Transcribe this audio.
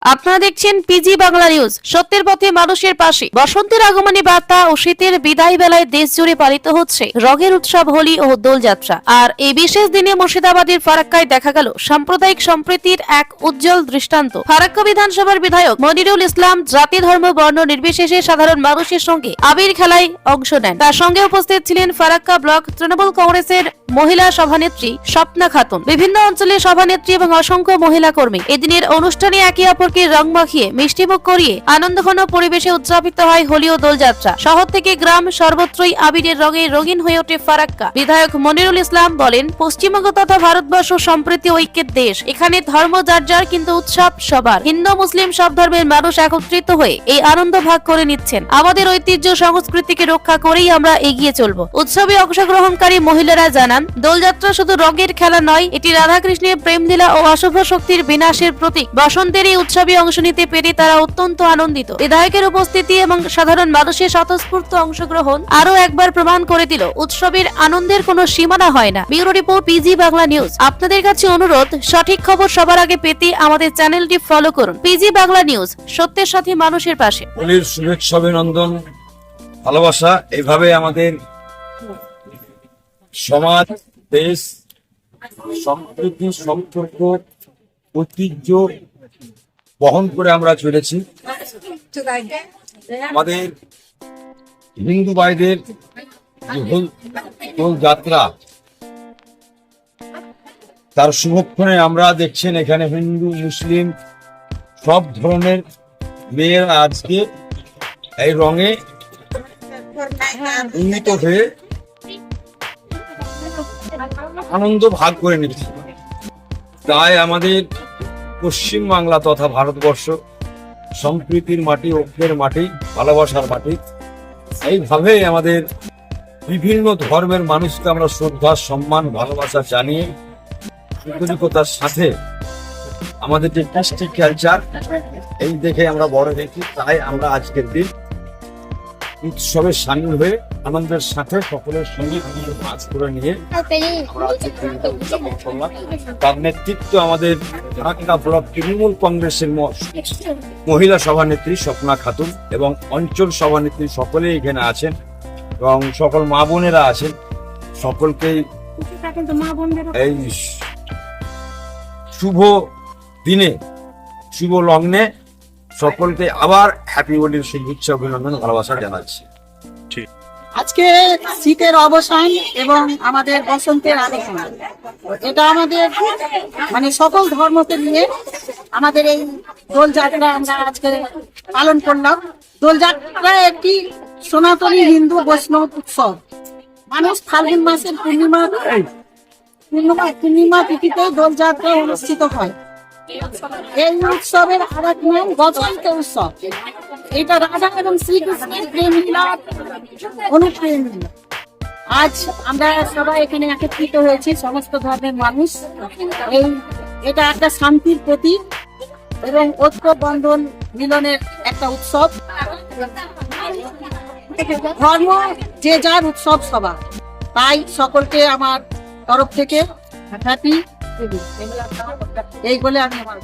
আপনারা দেখছেন PG Bangla news. সত্যের পথে মানুষের পাশে। বসন্তের আগমনী বার্তা ও শীতের বিদায় বেলায় দেশ জুড়ে পালিত হচ্ছে রঙের উৎসব হোলি ও দোলযাত্রা। আর এই বিশেষ দিনে মুর্শিদাবাদের ফারাক্কায় দেখা গেল সাম্প্রদায়িক সম্প্রীতির এক উজ্জ্বল দৃষ্টান্ত। ফারাক্কা বিধানসভার বিধায়ক মনিরুল ইসলাম জাতি ধর্ম বর্ণ নির্বিশেষে সাধারণ মানুষের সঙ্গে আবির খেলায় অংশ নেন। তার সঙ্গে উপস্থিত ছিলেন ফারাক্কা ব্লক তৃণমূল কংগ্রেসের মহিলা সভানেত্রী স্বপ্না খাতুন, বিভিন্ন অঞ্চলের সভানেত্রী এবং অসংখ্য মহিলা কর্মী। এদিনের অনুষ্ঠানে একে অপরকে রং মাখিয়ে মিষ্টিমুখ করিয়ে আনন্দঘন পরিবেশে উদযাপিত হয় হোলি ও দোলযাত্রা। শহর থেকে গ্রাম সর্বত্রই আবিরের রঙে রঙিন হয়ে ওঠে ফারাক্কা। বিধায়ক মনিরুল ইসলাম বলেন, পশ্চিমবঙ্গ তথা ভারতবর্ষ সম্প্রীতি ঐক্যের দেশ। এখানে ধর্ম যার যার, কিন্তু উৎসব সবার। হিন্দু মুসলিম সব ধর্মের মানুষ একত্রিত হয়ে এই আনন্দ ভাগ করে নিচ্ছেন। আমাদের ঐতিহ্য সংস্কৃতিকে রক্ষা করেই আমরা এগিয়ে চলবো। উৎসবে অংশগ্রহণকারী মহিলারা জানান, দোলযাত্রা শুধু রঙের খেলা নয়, এটি রাধাকৃষ্ণের প্রেম লীলা ও অশুভ শক্তির বিনাশের প্রতীক। বসন্তের এই উৎসবে অংশ নিতে পেরে তারা অত্যন্ত আনন্দিত। বিধায়কের উপস্থিতি এবং সাধারণ মানুষের স্বতঃস্ফূর্ত অংশগ্রহণ আরো একবার প্রমাণ করে দিল উৎসবের আনন্দের কোনো সীমানা হয় না। Bureau report, PG Bangla news. আপনাদের কাছে অনুরোধ, সঠিক খবর সবার আগে পেতে আমাদের চ্যানেলটি ফলো করুন। পিজি বাংলা নিউজ, সত্যের সাথে মানুষের পাশে। হোলির শুভেচ্ছা, অভিনন্দন, ভালোবাসা। এইভাবে আমাদের সমাজ, দেশ, সম্প্রীতি, সম্পর্ক, ঐতিহ্য বহন করে আমরা চলেছি। আমাদের হিন্দু ভাইদের দোল যাত্রা, তার শুভক্ষণে আমরা দেখছেন এখানে হিন্দু মুসলিম সব ধরনের মেয়েরা আজকে এই রঙে উন্নীত হয়ে আনন্দ ভাগ করে নিচ্ছে। তাই আমাদের পশ্চিম বাংলা তথা ভারতবর্ষ সম্প্রীতির মাটি, ঐক্যের মাটি, ভালোবাসার মাটি। এইভাবে আমাদের বিভিন্ন ধর্মের মানুষকে আমরা শ্রদ্ধা, সম্মান, ভালোবাসা জানিয়ে আন্তরিকতার সাথে আমাদের যে কৃষ্টি কালচার, এই দেখে আমরা বড় দেখি। তাই আমরা আজকের দিন উৎসবে সামিল হয়ে আনন্দের সাথে সকলের সঙ্গে কাজ করে নিয়ে আমরা আজকের দিনটা উদযাপন করলাম। তার নেতৃত্ব আমাদের ফারাক্কা ব্লক তৃণমূল কংগ্রেসের মহিলা সভানেত্রী স্বপ্না খাতুন এবং অঞ্চল সভানেত্রী সকলেই এখানে আছেন এবং সকল মা বোনেরা আছেন। সকলকেই এই শুভ দিনে, শুভ লগ্নে সকলকে আবার হ্যাপি হোলির শুভেচ্ছা, অভিনন্দন, ভালোবাসা জানাচ্ছি। আজকে শীতের অবসান এবং আমাদের বসন্তের আগমন, এটা আমাদের মানে সকল ধর্মকে নিয়ে আমাদের এই দোলযাত্রা আমরা আজকে পালন করলাম। দোলযাত্রা একটি সনাতনী হিন্দু বৈষ্ণব উৎসব। মানুষ ফাল্গুন মাসের পূর্ণিমা তিথিতে দোলযাত্রা অনুষ্ঠিত হয়। এই উৎসবের আরেক নাম বসন্ত উৎসব। এটা রাধা এবং শ্রীকৃষ্ণের প্রেম লীলা, অনুপ্রেম লীলা। আজ আমরা সবাই এখানে একত্রিত হয়েছি, সমস্ত ধর্মের মানুষ। এটা একটা শান্তির প্রতীক এবং ঐক্য, বন্ধন, মিলনের একটা উৎসব। ধর্ম যে যার উৎসব সবার। তাই সকলকে আমার তরফ থেকে হ্যাপি, এই বলে আমি আমার